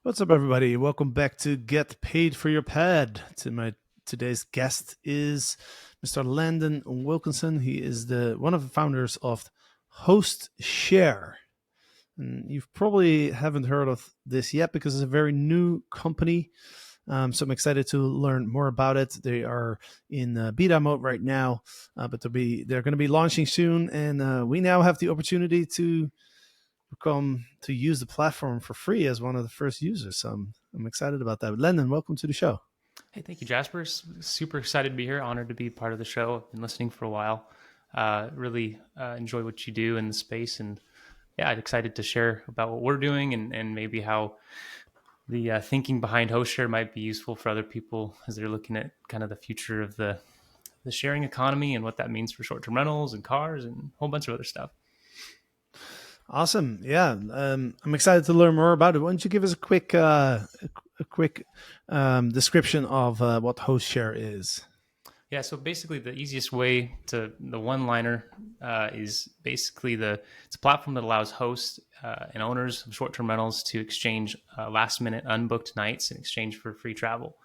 What's up, everybody? Welcome back to Get Paid for Your Pad. Today's guest is Mr. Landon Wilkinson. He is one of the founders of Host Share. And you probably haven't heard of this yet because it's a very new company. So I'm excited to learn more about it. They are in beta mode right now, but they're going to be launching soon, and we now have the opportunity to use the platform for free as one of the first users. So I'm excited about that. Landon, welcome to the show. Hey, thank you, Jasper. Super excited to be here. Honored to be part of the show. I've been listening for a while. Really enjoy what you do in the space, and yeah, I'm excited to share about what we're doing and maybe how the thinking behind HostShare might be useful for other people as they're looking at kind of the future of the sharing economy and what that means for short-term rentals and cars and a whole bunch of other stuff. Awesome. Yeah. I'm excited to learn more about it. Why don't you give us a quick description of what HostShare is? Yeah, so basically the easiest way to the one-liner is basically it's a platform that allows hosts and owners of short-term rentals to exchange last-minute unbooked nights in exchange for free travel.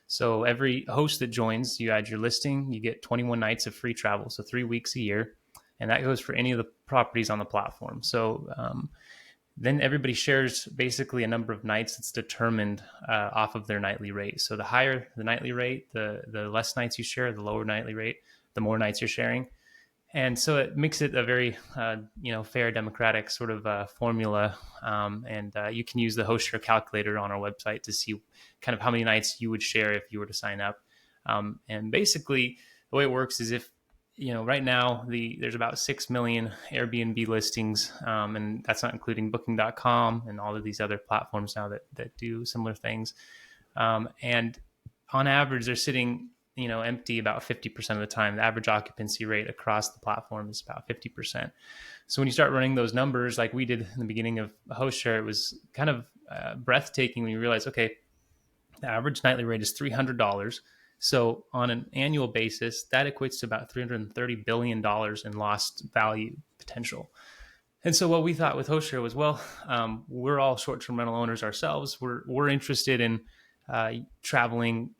So every host that joins, you add your listing, you get 21 nights of free travel, so 3 weeks a year, and that goes for any of the properties on the platform. So then everybody shares basically a number of nights that's determined off of their nightly rate. So the higher the nightly rate, the less nights you share, the lower nightly rate, the more nights you're sharing. And so it makes it a very fair, democratic sort of formula. And you can use the HostShare calculator on our website to see kind of how many nights you would share if you were to sign up. And basically the way it works is if right now there's about 6 million Airbnb listings, and that's not including booking.com and all of these other platforms now that do similar things. And on average, they're sitting, empty about 50% of the time. The average occupancy rate across the platform is about 50%. So when you start running those numbers, like we did in the beginning of HostShare, it was kind of breathtaking when you realize, okay, the average nightly rate is $300. So on an annual basis, that equates to about $330 billion in lost value potential. And so what we thought with HostShare was, we're all short-term rental owners ourselves. We're interested in traveling,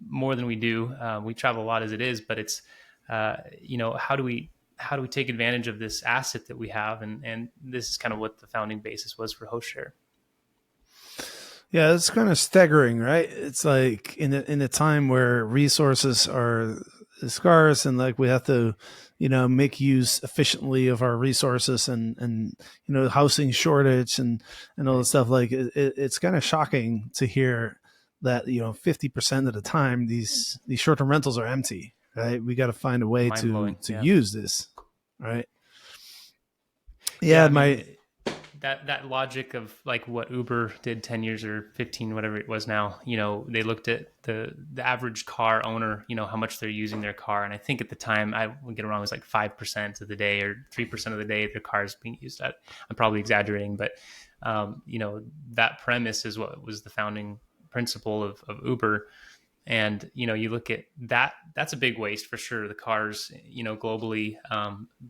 more than we do. We travel a lot as it is, but it's, how do we take advantage of this asset that we have? And this is kind of what the founding basis was for HostShare. Yeah, it's kind of staggering, right? It's like in a time where resources are scarce and like we have to, make use efficiently of our resources and housing shortage and all the stuff. Like it's kind of shocking to hear that 50% of the time these short-term rentals are empty. Right? We got to find a way to use this, right? Yeah, that logic of like what Uber did 10 years or 15, whatever it was now, they looked at the average car owner, how much they're using their car. And I think at the time, I would get it wrong, it was like 5% of the day or 3% of the day their car is being used at. I'm probably exaggerating, but, that premise is what was the founding principle of Uber. And, you look at that's a big waste for sure, the cars, globally.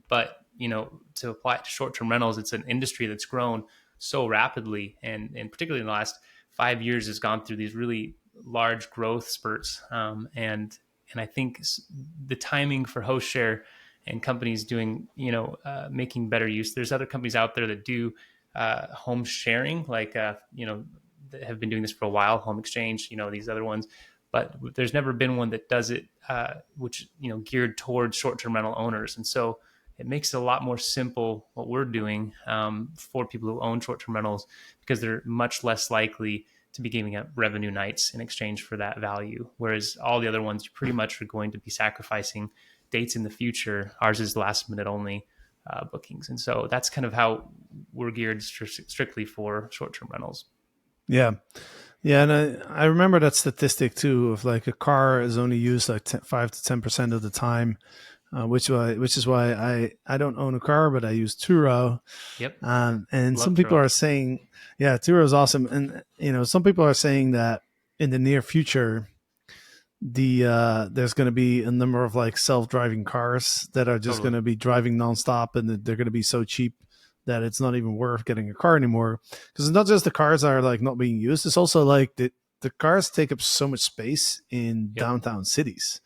But, to apply it to short-term rentals, it's an industry that's grown so rapidly. And particularly in the last 5 years has gone through these really large growth spurts. And I think the timing for HostShare and companies doing, making better use, there's other companies out there that do home sharing, like, that have been doing this for a while, Home Exchange, these other ones. But there's never been one that does it, which, geared towards short-term rental owners. And so it makes it a lot more simple what we're doing for people who own short-term rentals, because they're much less likely to be giving up revenue nights in exchange for that value. Whereas all the other ones, you pretty much are going to be sacrificing dates in the future. Ours is last minute only bookings. And so that's kind of how we're geared strictly for short-term rentals. Yeah. Yeah, and I remember that statistic too of like a car is only used like 5 to 10% of the time, which is why I don't own a car, but I use Turo. Yep. And Love some people Turo. are saying, yeah, Turo is awesome, and some people are saying that in the near future, there's going to be a number of like self-driving cars that are just going to be driving nonstop, and they're going to be so cheap that it's not even worth getting a car anymore. Because it's not just the cars are like not being used; it's also like the cars take up so much space in Yep. downtown cities.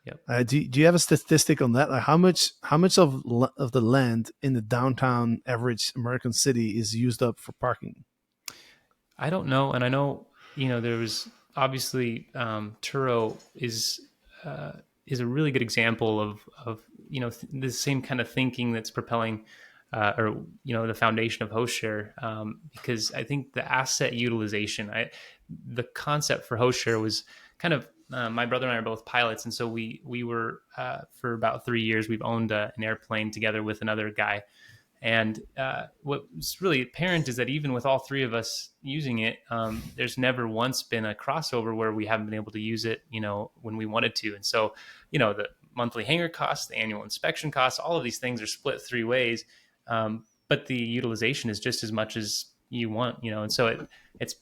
Yep. Do you have a statistic on that? Like how much of the land in the downtown average American city is used up for parking? I don't know, and I know there was obviously Turo uh, is a really good example of the same kind of thinking that's propelling or the foundation of HostShare, because I think the asset utilization, the concept for HostShare was kind of my brother and I are both pilots, and so we were for about 3 years we've owned an airplane together with another guy. And what's really apparent is that even with all three of us using it, there's never once been a crossover where we haven't been able to use it, when we wanted to. And so, the monthly hangar costs, the annual inspection costs, all of these things are split three ways. But the utilization is just as much as you want, And so it's,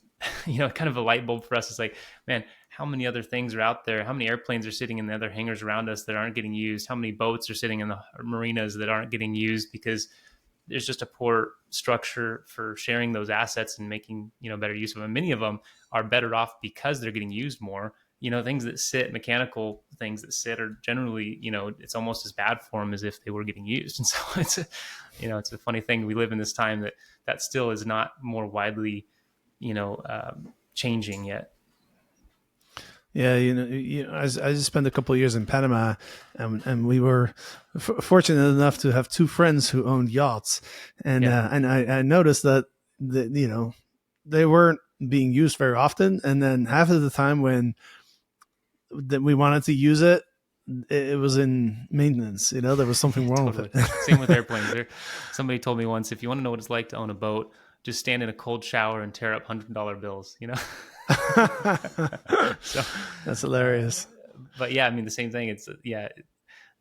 kind of a light bulb for us. It's like, man, how many other things are out there? How many airplanes are sitting in the other hangars around us that aren't getting used? How many boats are sitting in the marinas that aren't getting used because there's just a poor structure for sharing those assets and making better use of them. Many of them are better off because they're getting used more. Things that sit, mechanical things that sit, are generally it's almost as bad for them as if they were getting used. And so it's a funny thing. We live in this time that still is not more widely changing yet. Yeah, I just spent a couple of years in Panama, and we were fortunate enough to have two friends who owned yachts, and I noticed that they weren't being used very often, and then half of the time when that we wanted to use it, it was in maintenance. There was something wrong Totally. with it. Same with airplanes. Somebody told me once, if you want to know what it's like to own a boat, just stand in a cold shower and tear up $100 bills. So that's hilarious. But yeah, I mean the same thing. It's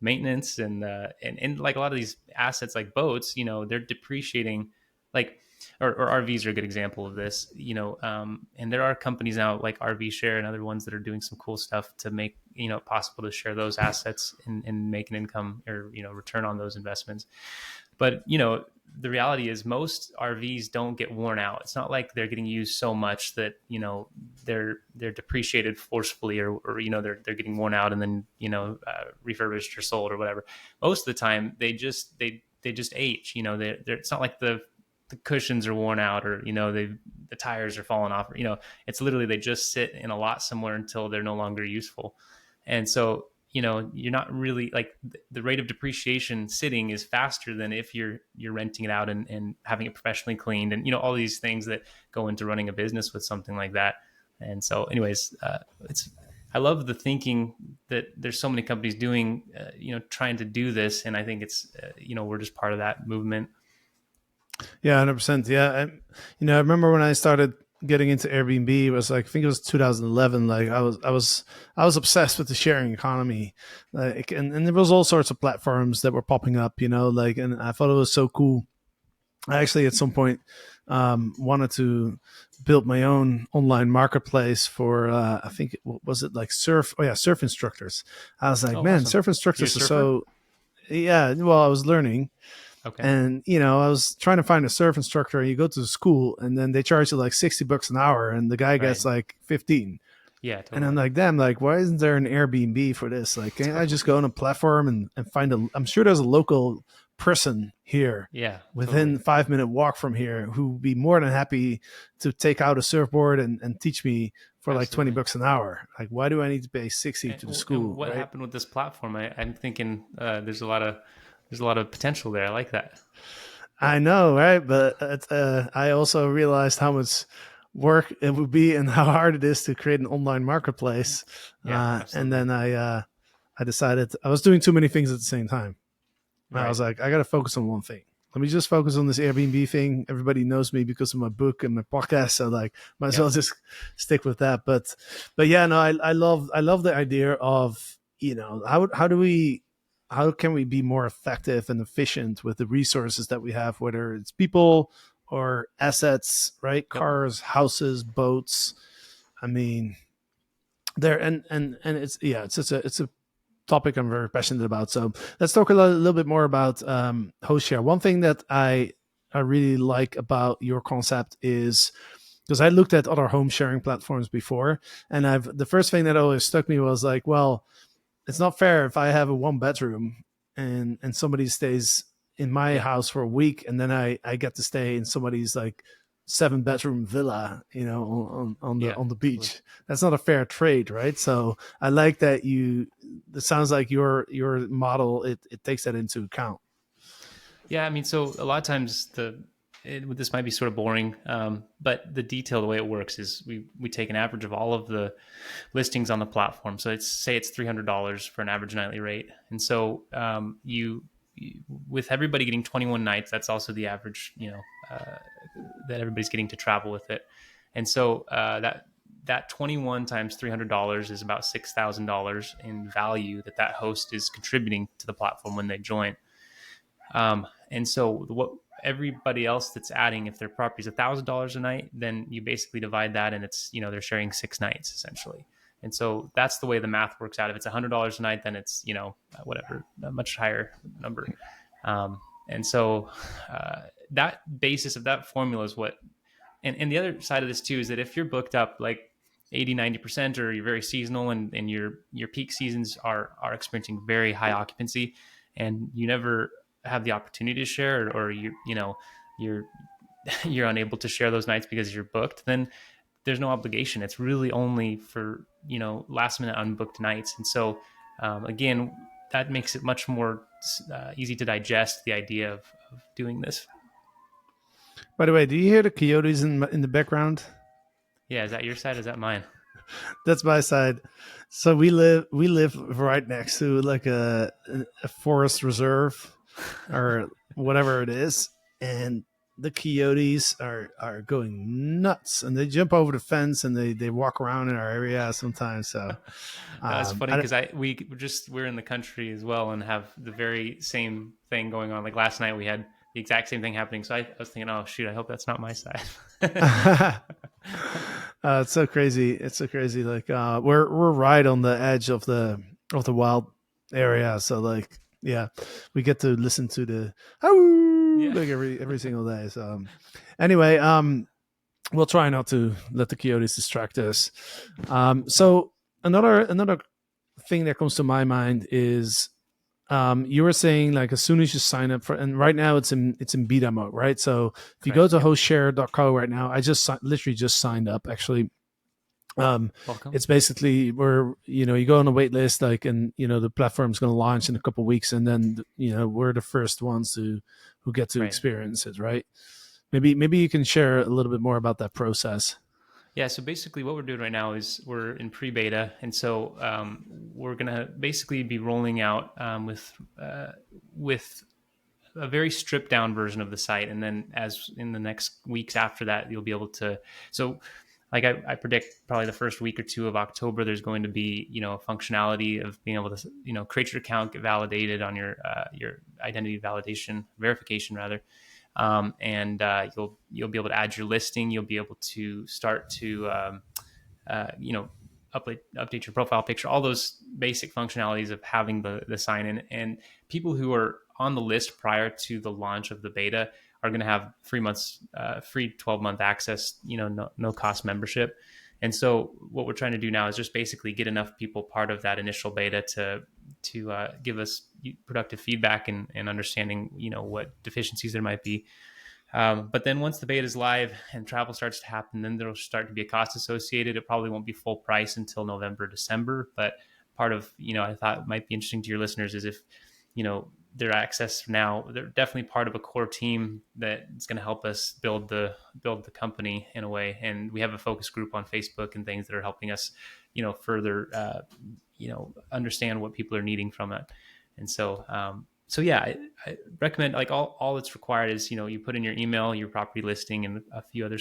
maintenance and like a lot of these assets like boats, they're depreciating, like or RVs are a good example of this. And there are companies now like RV Share and other ones that are doing some cool stuff to make it possible to share those assets and make an income or return on those investments. But the reality is most RVs don't get worn out. It's not like they're getting used so much that they're depreciated forcefully or they're getting worn out and then refurbished or sold or whatever. Most of the time they just age. It's not like the cushions are worn out or the tires are falling off. It's literally they just sit in a lot somewhere until they're no longer useful. And so you're not really like the rate of depreciation sitting is faster than if you're renting it out and having it professionally cleaned and all these things that go into running a business with something like that. And so anyways, I love the thinking that there's so many companies doing trying to do this, and I think it's we're just part of that movement. Yeah, 100%. Yeah, I remember when I started getting into Airbnb, it was like, I think it was 2011. Like I was obsessed with the sharing economy, like, and there was all sorts of platforms that were popping up, like, and I thought it was so cool. I actually at some point wanted to build my own online marketplace for I think was it like surf instructors. I was like, man, awesome. Surf instructors are so, yeah. Well, I was learning. Okay. And I was trying to find a surf instructor, and you go to the school and then they charge you like $60 an hour and the guy gets like 15. Yeah, totally. And I'm like, damn, like, why isn't there an Airbnb for this? Like, can't I just go on a platform and find I'm sure there's a local person here within 5-minute walk from here who would be more than happy to take out a surfboard and teach me for like $20 an hour. Like, why do I need to pay 60 to the school? And what happened with this platform? I'm thinking there's a lot of potential there. I like that. I know, right? But I also realized how much work it would be and how hard it is to create an online marketplace. And then I decided I was doing too many things at the same time. Right. I was like, I got to focus on one thing. Let me just focus on this Airbnb thing. Everybody knows me because of my book and my podcast, so like, might as well just stick with that. But yeah, no, I love the idea of how can we be more effective and efficient with the resources that we have, whether it's people or assets, right? Yep. Cars, houses, boats. I mean, there and it's it's a topic I'm very passionate about. So let's talk a little bit more about HostShare. One thing that I I really like about your concept is because I looked at other home sharing platforms before, and the first thing that always struck me was like, well, it's not fair if I have a 1 bedroom and somebody stays in my Yeah, house for a week, and then I get to stay in somebody's like 7 bedroom villa, yeah, on the absolutely. beach. That's not a fair trade, right? So I like that it sounds like your model, it takes that into account. Yeah, I mean, so a lot of times this might be sort of boring, but the detail, the way it works is we take an average of all of the listings on the platform. So it's $300 for an average nightly rate, and so with everybody getting 21 nights, that's also the average, that everybody's getting to travel with it, and so that 21 times $300 is about $6,000 in value that host is contributing to the platform when they join. And so what everybody else that's adding, if their property is $1,000 a night, then you basically divide that, and it's, they're sharing 6 nights essentially. And so that's the way the math works out. If it's $100 a night, then it's, whatever, a much higher number. And so that basis of that formula is what, and the other side of this too, is that if you're booked up like 80-90%, or you're very seasonal, and your peak seasons are experiencing very high occupancy, and you never have the opportunity to share, or you're you're unable to share those nights because you're booked, then there's no obligation. It's really only for last minute unbooked nights. And so again, that makes it much more easy to digest the idea of doing this. By the way, do you hear the coyotes in the background? Yeah, is that your side? Is that mine? That's my side. So we live right next to like a forest reserve or whatever it is, and the coyotes are going nuts, and they jump over the fence, and they walk around in our area sometimes. So That's funny I, because we're in the country as well, and have the very same thing going on. Like last night, we had the exact same thing happening. So I was thinking, oh shoot, I hope that's not my side. it's so crazy. It's so crazy. Like we're right on the edge of the wild area. So like yeah, we get to listen to the Yeah. like every single day. So anyway, we'll try not to let the coyotes distract us. So another thing that comes to my mind is you were saying like as soon as you sign up for, and right now it's in beta mode, right? So if you go Correct. to Yep. hostshare.co right now, I just literally just signed up actually. Welcome. It's basically where you go on a wait list, like, and the platform's going to launch in a couple of weeks, and then we're the first ones who get to Right. experience it, right? Maybe you can share a little bit more about that process. Yeah, so basically what we're doing right now is we're in pre-beta, and so we're going to basically be rolling out with a very stripped down version of the site, and then as in the next weeks after that, you'll be able to. So, like I predict, probably the first week or two of October, there's going to be functionality of being able to create your account, get validated on your identity validation verification rather. And you'll be able to add your listing. You'll be able to start to update your profile picture, all those basic functionalities of having the sign in. And people who are on the list prior to the launch of the beta are going to have 3 months, free 12-month access, no cost membership. And so what we're trying to do now is just basically get enough people part of that initial beta to give us productive feedback and understanding, what deficiencies there might be. But then once the beta is live and travel starts to happen, then there'll start to be a cost associated. It probably won't be full price until November, December. But part of, I thought might be interesting to your listeners is if, their access now, they're definitely part of a core team that's going to help us build the company in a way. And we have a focus group on Facebook and things that are helping us, further, understand what people are needing from it. And so yeah, I recommend, like, all that's required is, you put in your email, your property listing, and a few other,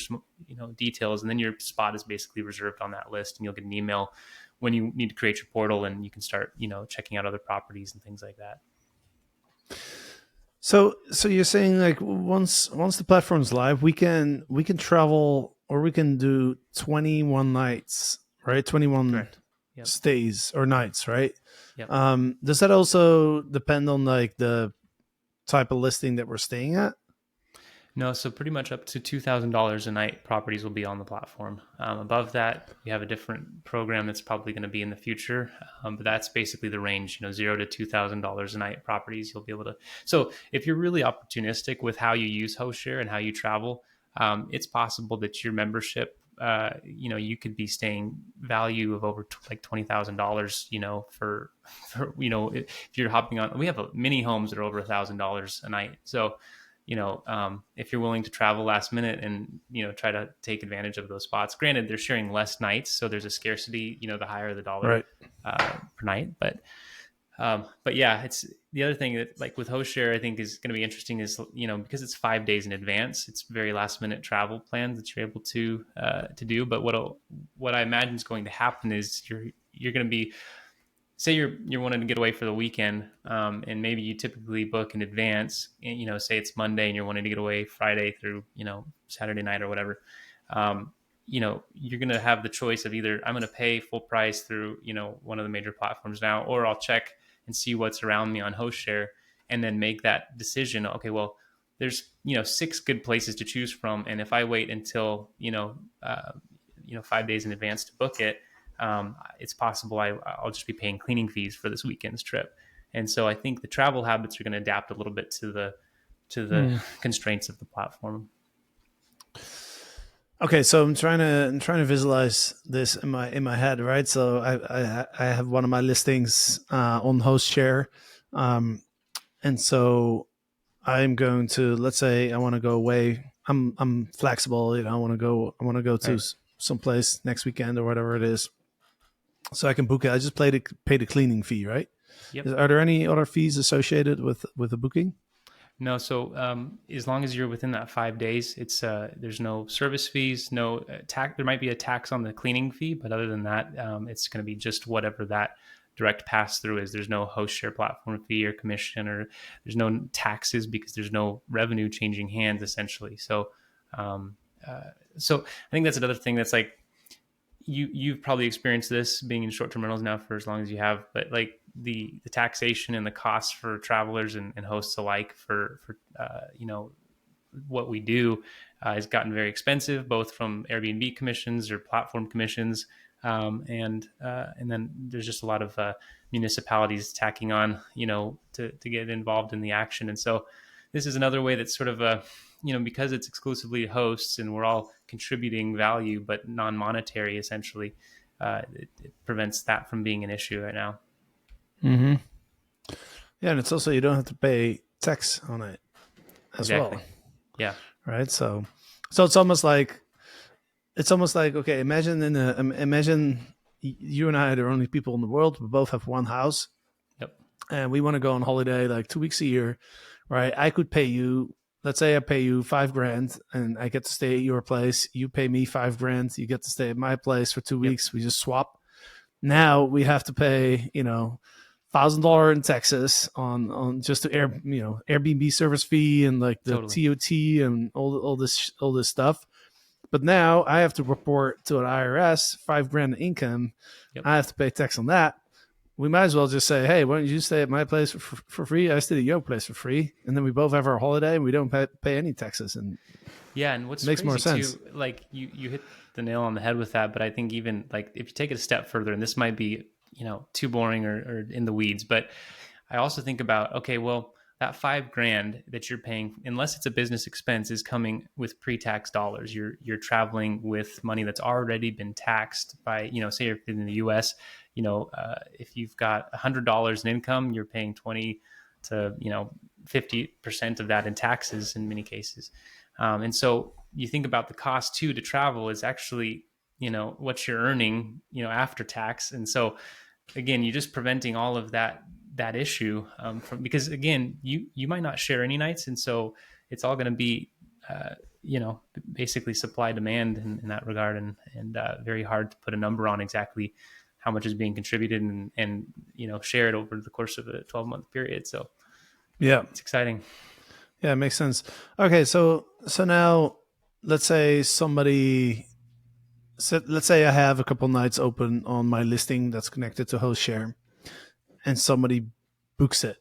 details. And then your spot is basically reserved on that list, and you'll get an email when you need to create your portal, and you can start, checking out other properties and things like that. So you're saying like once the platform's live, we can travel, or we can do 21 nights, right? 21 Correct. Yep. stays or nights, right? Yep. Does that also depend on like the type of listing that we're staying at? No, so pretty much up to $2,000 a night properties will be on the platform. Above that, we have a different program that's probably going to be in the future, but that's basically the range. $0 to $2,000 a night properties you'll be able to. So if you're really opportunistic with how you use HostShare and how you travel, it's possible that your membership, you could be staying value of over like $20,000. If you're hopping on, we have mini homes that are over $1,000 a night. So if you're willing to travel last minute and, try to take advantage of those spots, granted, they're sharing less nights. So there's a scarcity, the higher the dollar Right. per night. But yeah, it's the other thing that like with HostShare, I think is going to be interesting is, because it's 5 days in advance, it's very last minute travel plans that you're able to do. But what I imagine is going to happen is you're going to be, say you're wanting to get away for the weekend, and maybe you typically book in advance, and, say it's Monday and you're wanting to get away Friday through, Saturday night or whatever. You're going to have the choice of either I'm going to pay full price through, one of the major platforms now, or I'll check and see what's around me on HostShare and then make that decision. Okay, well, there's, 6 good places to choose from. And if I wait until, 5 days in advance to book it, it's possible I'll just be paying cleaning fees for this weekend's trip. And so I think the travel habits are going to adapt a little bit to the constraints of the platform. Okay, so I'm trying to visualize this in my head, right? So I have one of my listings on HostShare, and so I'm going to, let's say I want to go away. I'm flexible, I want to go to Right. someplace next weekend or whatever it is, so I can book it. I just pay the cleaning fee, right? Yep. Are there any other fees associated with the booking? No, so as long as you're within that 5 days, it's there's no service fees, no tax. There might be a tax on the cleaning fee, but other than that, it's going to be just whatever that direct pass through is. There's no HostShare platform fee or commission, or there's no taxes because there's no revenue changing hands essentially. So, um, so I think that's another thing that's like you've probably experienced this being in short-term rentals now for as long as you have, but like the taxation and the costs for travelers and hosts alike for what we do has gotten very expensive, both from Airbnb commissions or platform commissions, and then there's just a lot of municipalities tacking on, to get involved in the action. And so this is another way that's sort of because it's exclusively hosts and we're all contributing value, but non-monetary essentially, it prevents that from being an issue right now. Mm-hmm. Yeah, and it's also, you don't have to pay tax on it as Exactly. well, Yeah. right? So it's almost like okay, imagine you and I are the only people in the world. We both have one house, Yep. and we want to go on holiday like 2 weeks a year, right? I could pay you. Let's say I pay you $5,000, and I get to stay at your place. You pay me $5,000. You get to stay at my place for 2 weeks. Yep. We just swap. Now we have to pay, $1,000 in Texas on just the Airbnb service fee and like the Totally. TOT and all this stuff. But now I have to report to an IRS $5,000 income. Yep. I have to pay tax on that. We might as well just say, hey, why don't you stay at my place for free? I stay at your place for free, and then we both have our holiday and we don't pay any taxes. And Yeah, and what's makes crazy more sense. too, like you hit the nail on the head with that, but I think even like if you take it a step further, and this might be, too boring or in the weeds, but I also think about, okay, well, that $5,000 that you're paying, unless it's a business expense, is coming with pre-tax dollars. You're traveling with money that's already been taxed by, say you're in the U.S. If you've got $100 in income, you're paying 20 to 50% of that in taxes in many cases. And so you think about the cost too to travel is actually what you're earning after tax. And so again, you're just preventing all of that issue from, because again, you might not share any nights, and so it's all going to be basically supply demand in that regard, and very hard to put a number on exactly how much is being contributed and shared over the course of a 12-month period. So Yeah. it's exciting. Yeah, it makes sense. Okay, so now let's say let's say I have a couple nights open on my listing that's connected to HostShare, and somebody books it.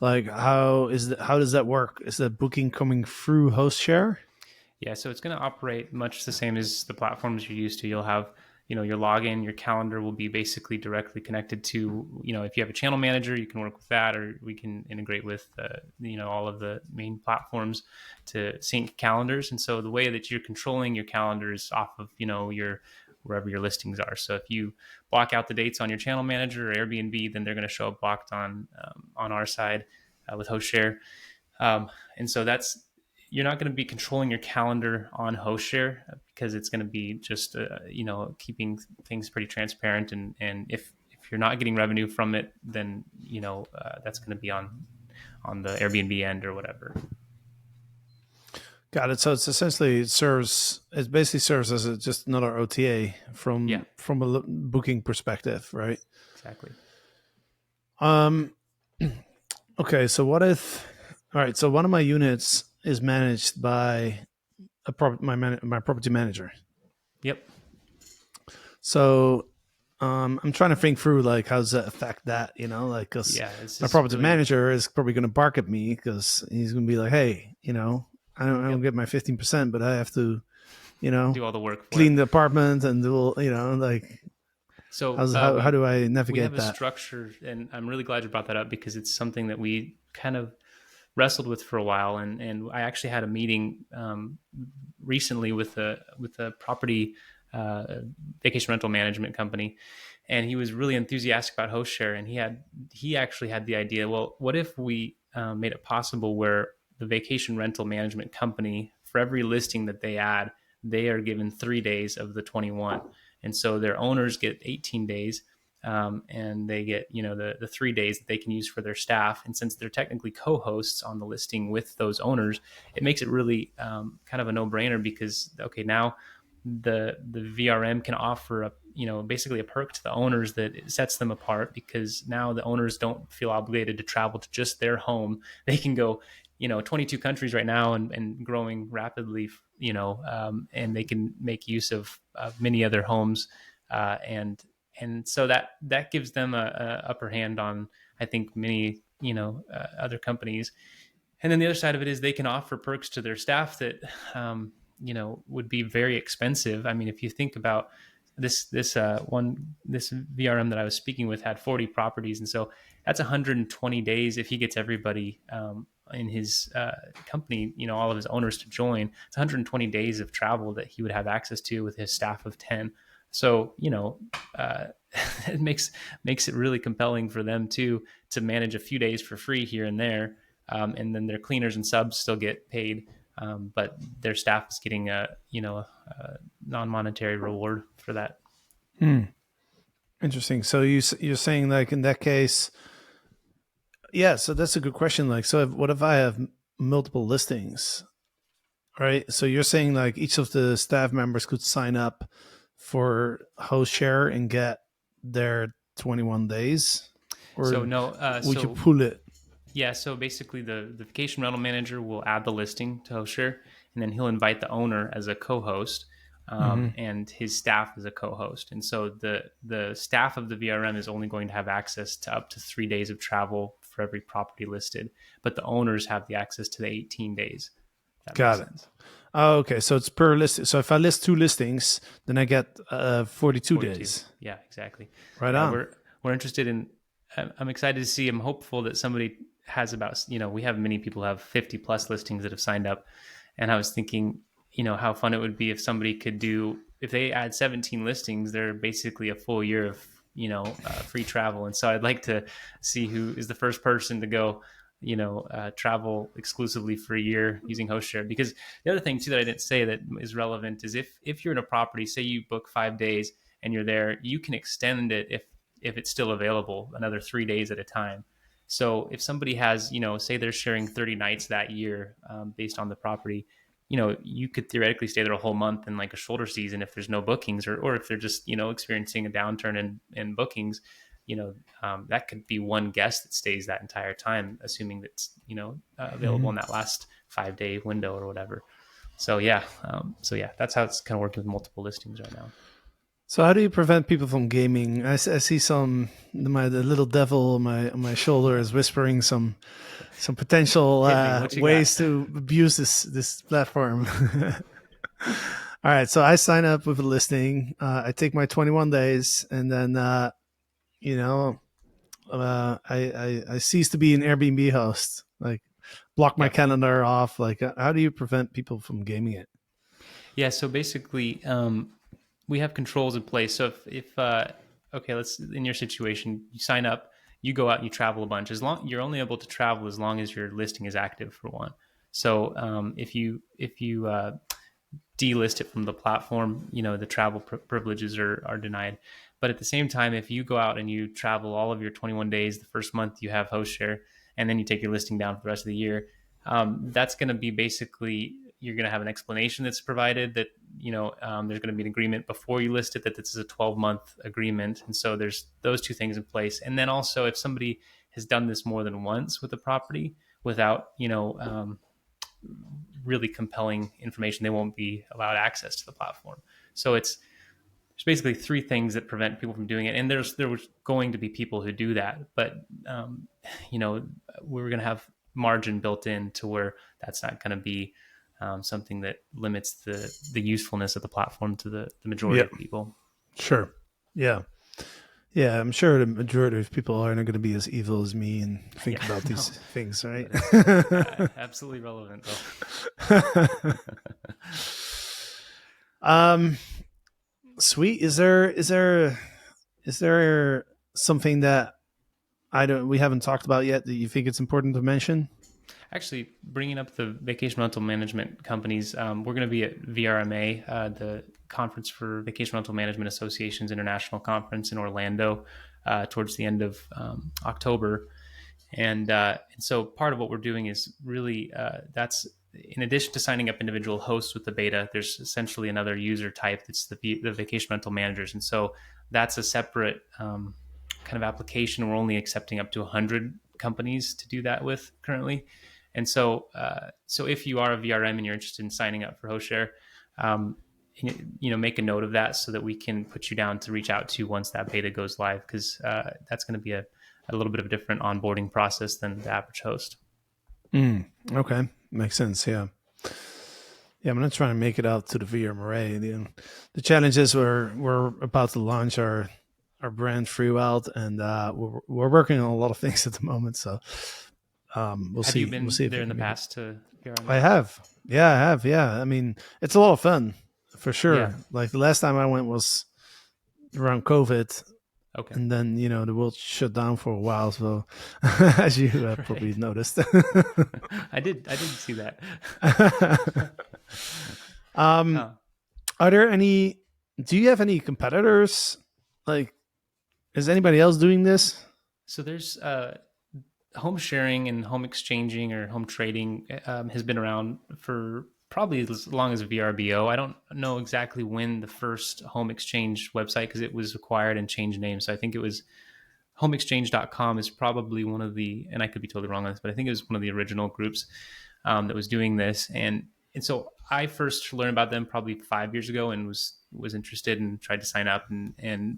Like, how does that work? Is the booking coming through HostShare? Yeah, so it's going to operate much the same as the platforms you're used to. You'll have, your login, your calendar will be basically directly connected to, if you have a channel manager, you can work with that, or we can integrate with, all of the main platforms to sync calendars. And so the way that you're controlling your calendar is off of, your wherever your listings are. So if you block out the dates on your channel manager or Airbnb, then they're going to show up blocked on our side with HostShare. And so that's you're not going to be controlling your calendar on HostShare because it's going to be just keeping things pretty transparent. And if you're not getting revenue from it, then that's going to be on the Airbnb end or whatever. Got it. So it's essentially it basically serves as just another OTA Yeah, from a booking perspective, right? exactly. Um. Okay. So what if? All right. So one of my units is managed by my property manager. Yep. So I'm trying to think through like how does that affect that, like because Yeah, it's my just property really manager is probably going to bark at me because he's going to be like, hey, I don't get my 15%, but I have to, do all the work for it. clean the apartment and do all, like So how do I we navigate have a that? structure, and I'm really glad you brought that up because it's something that we kind of wrestled with for a while, and I actually had a meeting recently with a property vacation rental management company, and he was really enthusiastic about HostShare, and he actually had the idea. Well, what if we made it possible where the vacation rental management company, for every listing that they add, they are given 3 days of the 21, and so their owners get 18 days. And they get the 3 days that they can use for their staff. And since they're technically co-hosts on the listing with those owners, it makes it really kind of a no-brainer because okay, now the VRM can offer basically a perk to the owners that sets them apart because now the owners don't feel obligated to travel to just their home. They can go 22 countries right now and growing rapidly, and they can make use of many other homes, and so that gives them a upper hand on I think many other companies. And then the other side of it is they can offer perks to their staff that would be very expensive. I mean, if you think about this VRM that I was speaking with had 40 properties, and so that's 120 days if he gets everybody in his company, all of his owners to join. It's 120 days of travel that he would have access to with his staff of 10. So it makes it really compelling for them to manage a few days for free here and there, and then their cleaners and subs still get paid, but their staff is getting a non-monetary reward for that. Interesting. So you're saying like in that case, yeah. So that's a good question. Like, so what if I have multiple listings, right? So you're saying like each of the staff members could sign up for HostShare and get their 21 days, or So no, would you pull it? yeah, so basically the vacation rental manager will add the listing to HostShare, and then he'll invite the owner as a co-host, and his staff as a co-host. And so the staff of the VRM is only going to have access to up to 3 days of travel for every property listed, but the owners have the access to the 18 days. If that makes Got it. sense. Oh, okay. So it's per list. So if I list 2 listings, then I get 42 42. days. Yeah, exactly. Right Yeah, on. we're interested in. I'm excited to see. I'm hopeful that somebody has about. We have many people have 50 plus listings that have signed up, and I was thinking, how fun it would be if somebody could do if they add 17 listings, they're basically a full year of free travel. And so I'd like to see who is the first person to go travel exclusively for a year using HostShare. Because the other thing too that I didn't say that is relevant is if you're in a property, say you book 5 days and you're there, you can extend it if it's still available another 3 days at a time. So if somebody has, say they're sharing 30 nights that year based on the property, you could theoretically stay there a whole month in like a shoulder season if there's no bookings, or if they're just, experiencing a downturn in bookings, that could be one guest that stays that entire time, assuming that's, available in that last 5 day window or whatever. So yeah, that's how it's kind of working with multiple listings right now. So how do you prevent people from gaming? I see the little devil on my shoulder is whispering some potential Hit me. What you got? ways to abuse this platform. All right, so I sign up with a listing. I take my 21 days, and then you know I cease to be an Airbnb host. Like block my Yep. calendar off. Like how do you prevent people from gaming it? Yeah. So basically, we have controls in place. So if okay, let's in your situation, you sign up, you go out and you travel a bunch. As long you're only able to travel as long as your listing is active for one. So if you delist it from the platform, the travel privileges are denied. But at the same time, if you go out and you travel all of your 21 days, the first month you have host share, and then you take your listing down for the rest of the year, that's going to be basically you're going to have an explanation that's provided that there's going to be an agreement before you list it that this is a 12-month agreement, and so there's those two things in place. And then also, if somebody has done this more than once with the property without really compelling information, they won't be allowed access to the platform. So there's basically three things that prevent people from doing it, and there was going to be people who do that, but we're going to have margin built in to where that's not going to be something that limits the usefulness of the platform to the majority Yeah, of people. sure. Yeah. Yeah, I'm sure the majority of people aren't going to be as evil as me and think Yeah, about no, these things, right? but it's absolutely relevant um, sweet. Is there something that we haven't talked about yet that you think it's important to mention? Actually, bringing up the vacation rental management companies, we're going to be at VRMA, the Conference for Vacation Rental Management Associations International Conference in Orlando, towards the end of October. And so part of what we're doing is really that's in addition to signing up individual hosts with the beta, there's essentially another user type that's the vacation rental managers. And so that's a separate kind of application. We're only accepting up to 100 companies to do that with currently. And so if you are a VRM and you're interested in signing up for HostShare, um, make a note of that so that we can put you down to reach out to once that beta goes live, because that's going to be a little bit of a different onboarding process than the average host. Okay, makes sense. Yeah, yeah. I'm not trying to make it out to the VRMA. The challenge is we're about to launch our brand Freewild, and we're working on a lot of things at the moment. So we'll Have see. you We'll been see if we there in the can make it. past to I VRMA? have. Yeah, I have. Yeah. I mean, it's a lot of fun for Yeah. sure. Like the last time I went was around COVID, Okay. and then the world shut down for a while. So, as you probably Right. noticed. I did see that. um, Oh. are there any? Do you have any competitors? Like, is anybody else doing this? So there's home sharing and home exchanging or home trading has been around for probably as long as VRBO. I don't know exactly when the first home exchange website, because it was acquired and changed names. So I think it was homeexchange.com is probably one of the, and I could be totally wrong on this, but I think it was one of the original groups that was doing this. And so I first learned about them probably 5 years ago and was interested and tried to sign up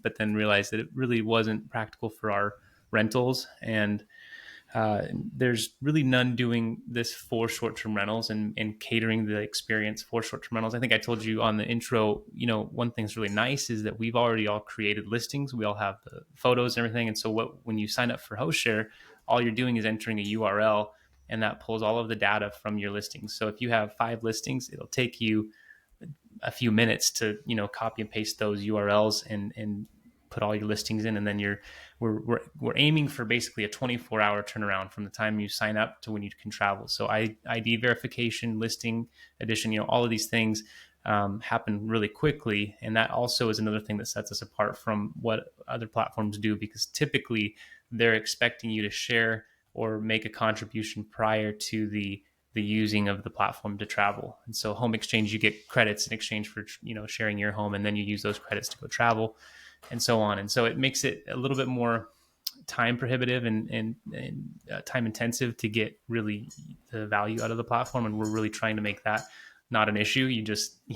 but then realized that it really wasn't practical for our rentals. And there's really none doing this for short-term rentals and catering the experience for short-term rentals. I think I told you on the intro, one thing that's really nice is that we've already all created listings. We all have the photos and everything. And so when you sign up for HostShare, all you're doing is entering a URL, and that pulls all of the data from your listings. So if you have 5 listings, it'll take you a few minutes to copy and paste those URLs and put all your listings in, and then we're aiming for basically a 24-hour turnaround from the time you sign up to when you can travel. So ID verification, listing addition, all of these things happen really quickly, and that also is another thing that sets us apart from what other platforms do, because typically they're expecting you to share or make a contribution prior to the using of the platform to travel. And so home exchange, you get credits in exchange for sharing your home, and then you use those credits to go travel, and so on. And so it makes it a little bit more time prohibitive and time intensive to get really the value out of the platform. And we're really trying to make that not an issue. You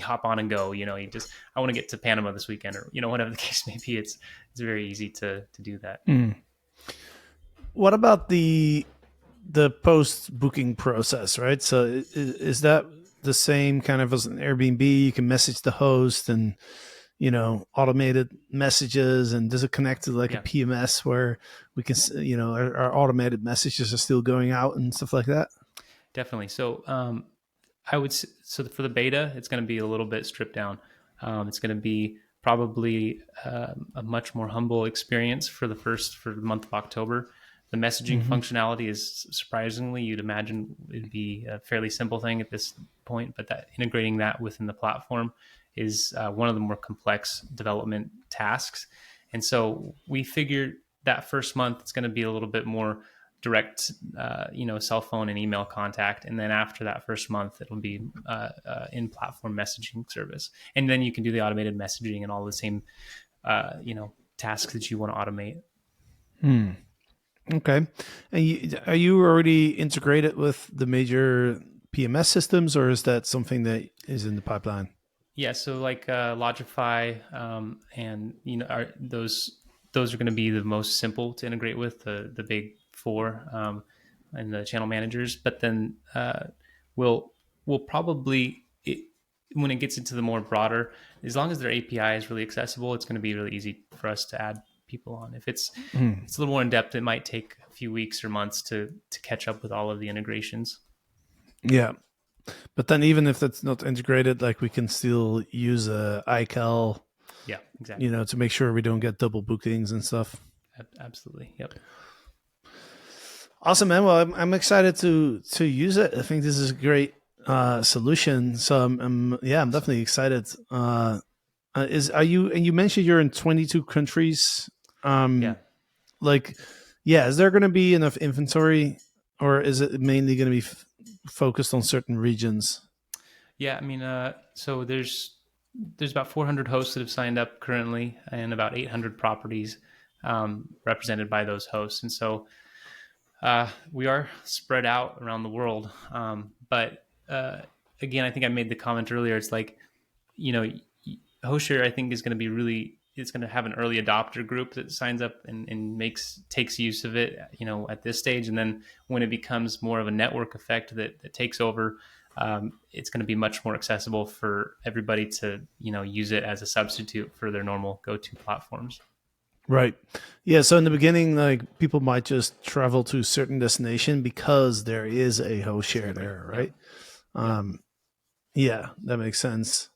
hop on and go. You just I want to get to Panama this weekend, or whatever the case may be. It's very easy to do that. What about the post booking process, right? So is that the same kind of as an Airbnb? You can message the host and automated messages, and does it connect to like a PMS where we can our automated messages are still going out and stuff like that? Definitely. So so for the beta, it's going to be a little bit stripped down. It's going to be probably a much more humble experience for the month of October. The messaging functionality is surprisingly, you'd imagine it'd be a fairly simple thing at this point, but that integrating that within the platform is one of the more complex development tasks. And so we figured that first month it's going to be a little bit more direct, cell phone and email contact. And then after that first month, it'll be in-platform messaging service. And then you can do the automated messaging and all the same, tasks that you want to automate. Okay. And are you already integrated with the major PMS systems, or is that something that is in the pipeline? Yeah, so like Logify, and those are going to be the most simple to integrate with the big four, and the channel managers. But then we'll probably when it gets into the more broader, as long as their API is really accessible, it's going to be really easy for us to add people on. If it's a little more in depth, it might take a few weeks or months to catch up with all of the integrations. Yeah. But then even if that's not integrated, like we can still use a iCal, Yeah, exactly. To make sure we don't get double bookings and stuff. Absolutely. Yep. Awesome, man. Well, I'm excited to use it. I think this is a great solution. So I'm definitely excited. You mentioned you're in 22 countries. Is there going to be enough inventory, or is it mainly going to be focused on certain regions? Yeah, I mean, so there's about 400 hosts that have signed up currently, and about 800 properties represented by those hosts. And so we are spread out around the world. But again, I think I made the comment earlier. It's like, HostShare, I think, is going to be it's going to have an early adopter group that signs up and takes use of it, at this stage. And then when it becomes more of a network effect that takes over, it's going to be much more accessible for everybody to, use it as a substitute for their normal go-to platforms. Right. Yeah. So in the beginning, like people might just travel to a certain destination because there is a HostShare there, right? Yeah, that makes sense.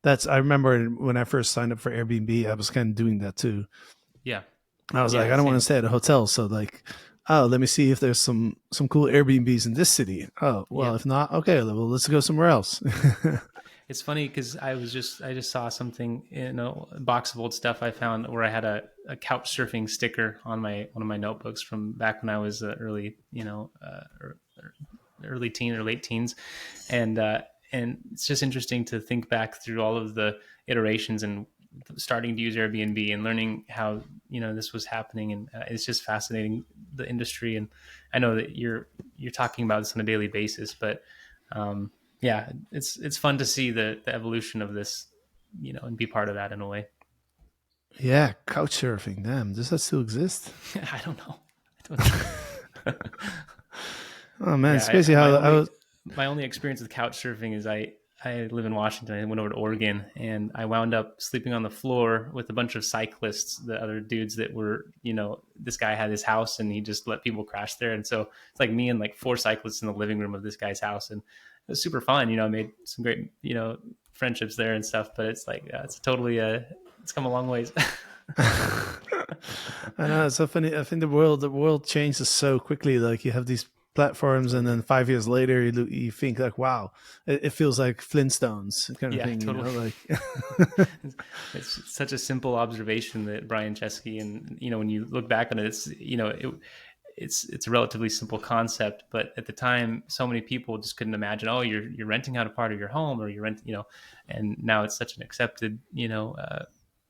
I remember when I first signed up for Airbnb, I was kind of doing that too. Yeah. I was like, I don't want to stay at a hotel. So like, let me see if there's some cool Airbnbs in this city. Oh, well, if not, okay, well, let's go somewhere else. It's funny because I just saw something in a box of old stuff I found where I had a couch surfing sticker on one of my notebooks from back when I was early teen or late teens, and it's just interesting to think back through all of the iterations and starting to use Airbnb and learning how this was happening, and it's just fascinating, the industry. And I know that you're talking about this on a daily basis, but yeah, it's fun to see the evolution of this, and be part of that in a way. Yeah, couch surfing. Damn, does that still exist? I don't know. Oh man, it's crazy how my only experience with couch surfing is I live in Washington. I went over to Oregon, and I wound up sleeping on the floor with a bunch of cyclists, the other dudes that were, this guy had his house and he just let people crash there. And so it's like me and like 4 cyclists in the living room of this guy's house. And it was super fun. I made some great, friendships there and stuff, but it's like, it's totally, it's come a long ways. I know, it's so funny. I think the world changes so quickly. Like you have these platforms, and then 5 years later, you think like, wow, it feels like Flintstones kind of thing. Totally. It's such a simple observation that Brian Chesky, and when you look back on it, it's a relatively simple concept, but at the time, so many people just couldn't imagine. Oh, you're renting out a part of your home, or you're and now it's such an accepted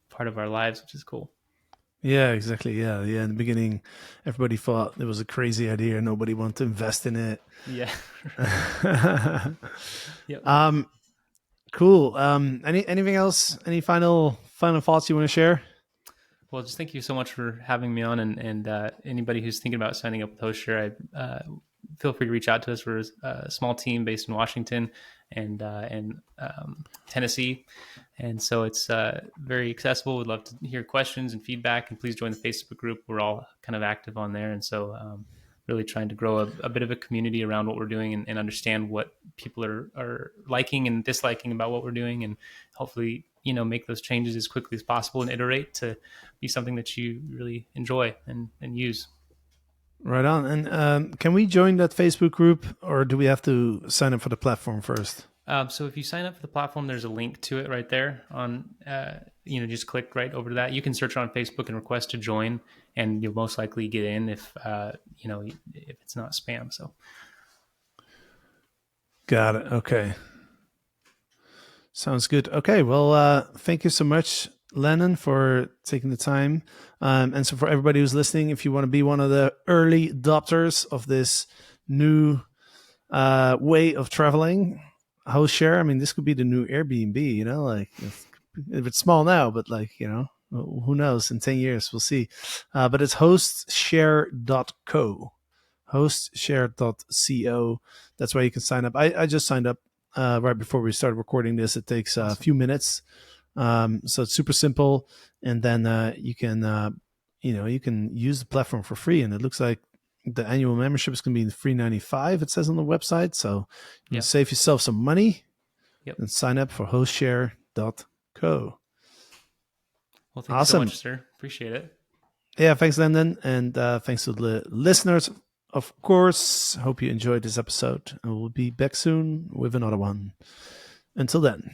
part of our lives, which is cool. Yeah, exactly. Yeah, yeah. In the beginning, everybody thought it was a crazy idea. Nobody wanted to invest in it. Yeah. Yep. um, cool. Anything else? Any final thoughts you want to share? Well, just thank you so much for having me on, and anybody who's thinking about signing up with HostShare, feel free to reach out to us. We're a small team based in Washington and Tennessee, and so it's very accessible. We'd love to hear questions and feedback, and please join the Facebook group. We're all kind of active on there, and so really trying to grow a bit of a community around what we're doing and understand what people are liking and disliking about what we're doing, and hopefully make those changes as quickly as possible and iterate to be something that you really enjoy and use. Right on. And can we join that Facebook group, or do we have to sign up for the platform first? So if you sign up for the platform, there's a link to it right there on, just click right over to that. You can search on Facebook and request to join, and you'll most likely get in if it's not spam. So Got it. Okay. Sounds good. Okay. Well, thank you so much, Lennon, for taking the time. And so for everybody who's listening, if you want to be one of the early adopters of this new way of traveling, HostShare, I mean, this could be the new Airbnb, like if it's small now, but who knows? In 10 years, we'll see. But it's hostshare.co. Hostshare.co. That's where you can sign up. I just signed up right before we started recording this. It takes a few minutes. So it's super simple. And then you can use the platform for free. And it looks like the annual membership is going to be $3.95. It says on the website. So you can save yourself some money and sign up for hostshare.co. Well, thank you so much, sir. Appreciate it. Yeah, thanks, Landon. And thanks to the listeners, of course. Hope you enjoyed this episode. And we'll be back soon with another one. Until then.